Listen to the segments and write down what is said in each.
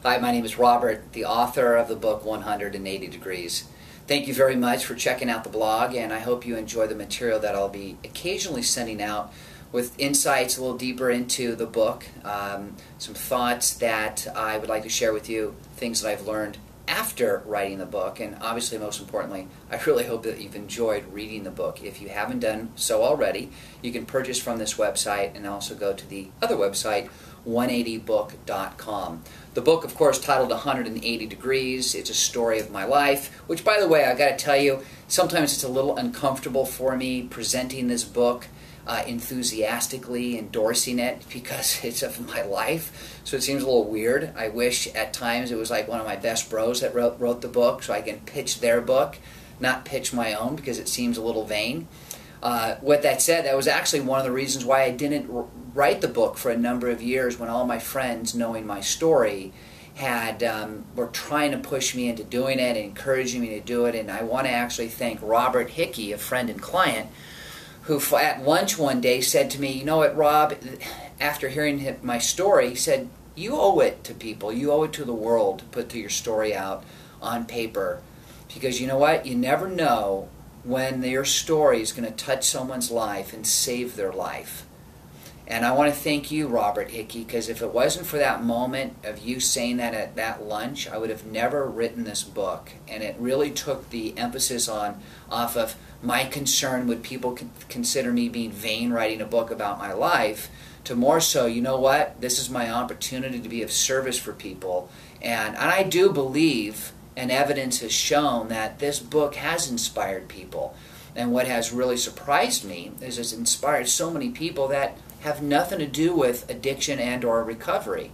Hi, my name is Robert, the author of the book 180 Degrees. Thank you very much for checking out the blog, and I hope you enjoy the material that I'll be occasionally sending out with insights a little deeper into the book, some thoughts that I would like to share with you, things that I've learned after writing the book, and obviously most importantly, I really hope that you've enjoyed reading the book. If you haven't done so already, you can purchase from this website and also go to the other website, 180book.com. The book, of course, titled 180 Degrees. It's a story of my life, which, by the way, I got to tell you, sometimes it's a little uncomfortable for me presenting this book enthusiastically, endorsing it, because it's of my life. So it seems a little weird. I wish at times it was like one of my best bros that wrote the book, so I can pitch their book, not pitch my own, because it seems a little vain. With that said, that was actually one of the reasons why I didn't write the book for a number of years, when all my friends, knowing my story, were trying to push me into doing it, encouraging me to do it. And I want to actually thank Robert Hickey, a friend and client, who at lunch one day said to me, "You know what, Rob," after hearing my story, he said, "You owe it to people, you owe it to the world to put your story out on paper, because you know what, you never know when your story is going to touch someone's life and save their life." And I want to thank you, Robert Hickey, because if it wasn't for that moment of you saying that at that lunch, I would have never written this book. And it really took the emphasis off of my concern, would people consider me being vain writing a book about my life, to more so, you know what, this is my opportunity to be of service for people. And I do believe, and evidence has shown, that this book has inspired people. And what has really surprised me is it's inspired so many people that have nothing to do with addiction and or recovery.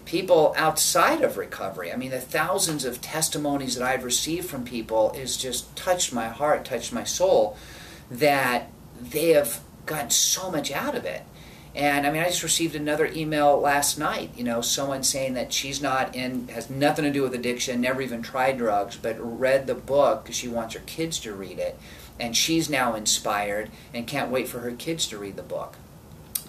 People outside of recovery. I mean, the thousands of testimonies that I've received from people is just touched my heart, touched my soul, that they have gotten so much out of it. And I mean, I just received another email last night, someone saying that she's has nothing to do with addiction, never even tried drugs, but read the book because she wants her kids to read it. And she's now inspired and can't wait for her kids to read the book.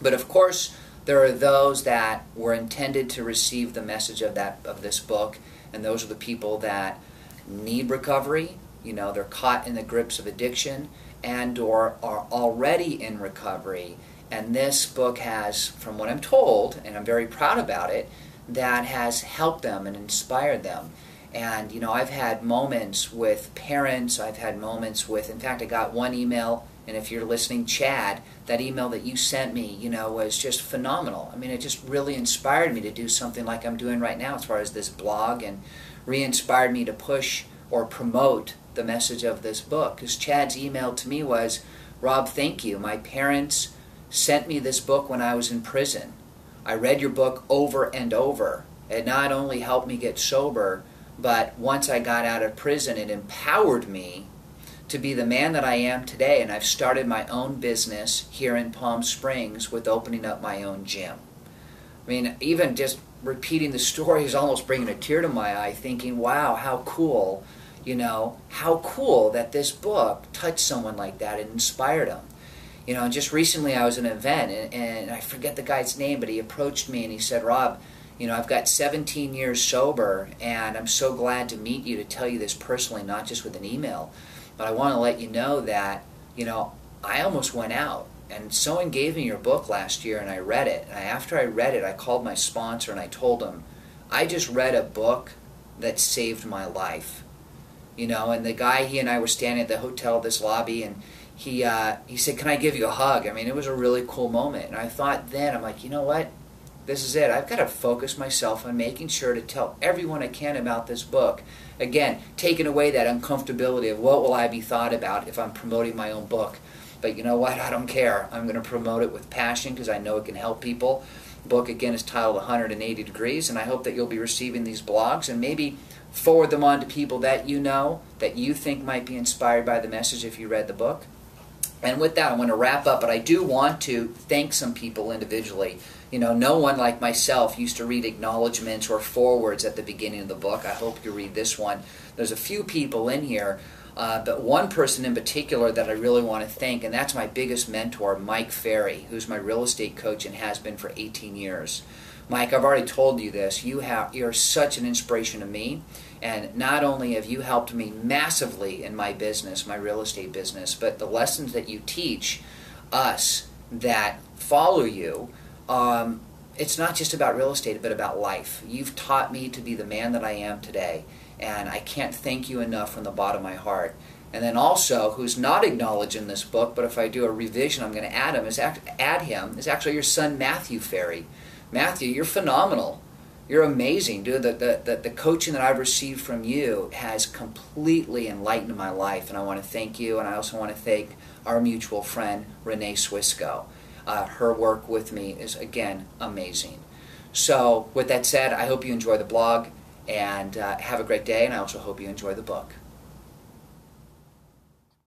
But of course, there are those that were intended to receive the message of this book, and those are the people that need recovery. They're caught in the grips of addiction and or are already in recovery. And this book has, from what I'm told, and I'm very proud about it, that has helped them and inspired them. And, I've had moments with parents, I've had moments with, in fact, I got one email, and if you're listening, Chad, that email that you sent me, was just phenomenal. I mean, it just really inspired me to do something like I'm doing right now as far as this blog, and re-inspired me to push or promote the message of this book. Because Chad's email to me was, "Rob, thank you. My parents sent me this book when I was in prison. I read your book over and over. It not only helped me get sober, but once I got out of prison, it empowered me to be the man that I am today, and I've started my own business here in Palm Springs with opening up my own gym." I mean, even just repeating the story is almost bringing a tear to my eye, thinking, wow, how cool, how cool that this book touched someone like that and inspired them. And just recently I was at an event, and I forget the guy's name, but he approached me and he said, "Rob, I've got 17 years sober, and I'm so glad to meet you to tell you this personally, not just with an email. But I want to let you know that, I almost went out, and someone gave me your book last year, and I read it. And after I read it, I called my sponsor, and I told him, I just read a book that saved my life." And the guy, he and I were standing at the hotel, this lobby, and he said, "Can I give you a hug?" I mean, it was a really cool moment. And I thought then, I'm like, you know what? This is it. I've got to focus myself on making sure to tell everyone I can about this book. Again, taking away that uncomfortability of what will I be thought about if I'm promoting my own book. But you know what? I don't care. I'm going to promote it with passion because I know it can help people. The book, again, is titled 180 Degrees, and I hope that you'll be receiving these blogs and maybe forward them on to people that that you think might be inspired by the message if you read the book. And with that, I'm going to wrap up, but I do want to thank some people individually. No one like myself used to read acknowledgments or forewords at the beginning of the book. I hope you read this one. There's a few people in here, but one person in particular that I really want to thank, and that's my biggest mentor, Mike Ferry, who's my real estate coach and has been for 18 years. Mike, I've already told you this. You're such an inspiration to me, and not only have you helped me massively in my business, my real estate business, but the lessons that you teach us that follow you, it's not just about real estate, but about life. You've taught me to be the man that I am today, and I can't thank you enough from the bottom of my heart. And then also, who's not acknowledged in this book, but if I do a revision, I'm going to add him, is actually your son, Matthew Ferry. Matthew, you're phenomenal. You're amazing, dude. The coaching that I've received from you has completely enlightened my life, and I want to thank you, and I also want to thank our mutual friend, Renee Swisco. Her work with me is, again, amazing. So, with that said, I hope you enjoy the blog, and have a great day, and I also hope you enjoy the book.